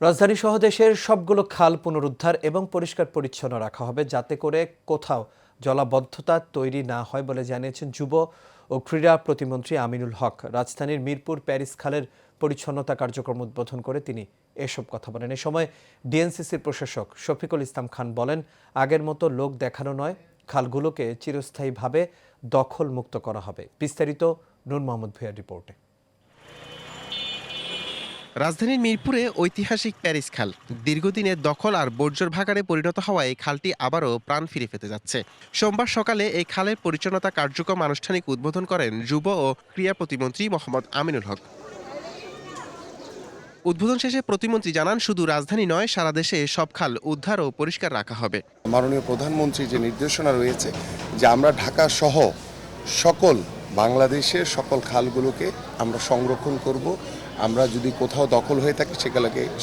রাজধানী সহ দেশের সবগুলো খাল পুনরুদ্ধার এবং পরিষ্কার পরিচ্ছন্ন রাখা হবে যাতে করে কোথাও জলাবদ্ধতা তৈরি না হয় বলে জানিয়েছেন যুব ও ক্রীড়া প্রতিমন্ত্রী আমিনুল হক। রাজধানীর মিরপুর প্যারিস খালের পরিচ্ছন্নতা কার্যক্রম উদ্বোধন করে তিনি এসব কথা বলেন। এ সময় ডিএনসিসির প্রশাসক শফিকুল ইসলাম খান বলেন, আগের মতো লোক দেখানো নয়, খালগুলোকে চিরস্থায়ীভাবে দখল মুক্ত করা হবে। বিস্তারিত নূর মোহাম্মদ ভূঁইয়ার রিপোর্টে। রাজধানীর মিরপুরে ঐতিহাসিক প্যারিস খাল দীর্ঘদিনের দখল আর বর্জ্যর ভাগাড়ে পরিণত হওয়ায় এই খালটি আবারও প্রাণ ফিরে পেতে যাচ্ছে। সোমবার সকালে এই খালের পরিচ্ছন্নতা কার্যক্রম আনুষ্ঠানিক উদ্বোধন করেন যুব ও ক্রীড়া প্রতিমন্ত্রী মোহাম্মদ আমিনুল হক। উদ্বোধন শেষে প্রতিমন্ত্রী জানান, শুধু রাজধানী নয়, সারা দেশে সব খাল উদ্ধার ও পরিষ্কার রাখা হবে। মাননীয় প্রধানমন্ত্রী যে নির্দেশনা রয়েছে যে আমরা ঢাকা সহ সকল বাংলাদেশের সকল খালগুলোকে আমরা সংরক্ষণ করব, আমরা যদি কোথাও দখল হয়ে থাকে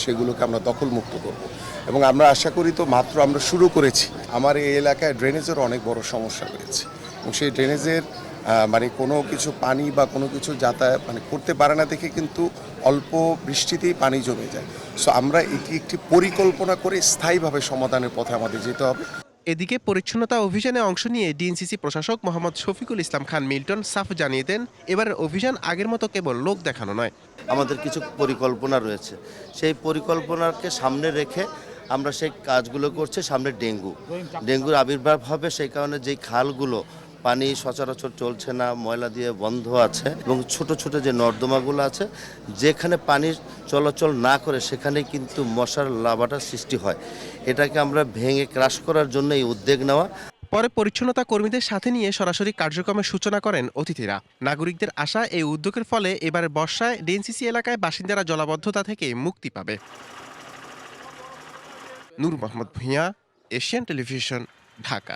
সেগুলোকে আমরা দখল মুক্ত করব এবং আমরা আশা করি তো মাত্র আমরা শুরু করেছি। আমার এই এলাকায় ড্রেনেজের অনেক বড় সমস্যা রয়েছে এবং সেই ড্রেনেজের কোনো কিছু পানি বা কোনো কিছু যাতায়াত করতে পারে না দেখে কিন্তু অল্প বৃষ্টিতেই পানি জমে যায়। সো আমরা এটি একটি পরিকল্পনা করে স্থায়ীভাবে সমাধানের পথে আমাদের যেতে হবে। এদিকে পরিচ্ছন্নতা অভিযানে অংশ নিয়ে ডিএনসিসি প্রশাসক মোহাম্মদ শফিকুল ইসলাম খান মিল্টন সাফ জানিয়ে দেন, এবারের অভিযান আগের মতো কেবল লোক দেখানো নয়, আমাদের কিছু পরিকল্পনা রয়েছে। সেই পরিকল্পনাকে সামনে রেখে আমরা সেই কাজগুলো করছি। সামনে ডেঙ্গুর আবির্ভাব হবে, সেই কারণে যেই খালগুলো পানি সচরাচর চলছে না, ময়লা দিয়ে বন্ধ আছে এবং ছোট ছোট যে নর্দমাগুলো আছে যেখানে পানি চলাচল না করে সেখানে কিন্তু মশার লার্ভাটার সৃষ্টি হয়। এটাকে আমরা ভেঙে ক্রাশ করার জন্য এই উদ্যোগ নেওয়া। পরে পরিচ্ছন্নতা কর্মীদের সাথে নিয়ে সরাসরি কার্যক্রমের সূচনা করেন অতিথিরা। নাগরিকদের আশা, এই উদ্যোগের ফলে এবারের বর্ষায় ডিএনসিসি এলাকায় বাসিন্দারা জলাবদ্ধতা থেকে মুক্তি পাবে। নূর মোহাম্মদ ভূঁইয়া, এশিয়ান টেলিভিশন, ঢাকা।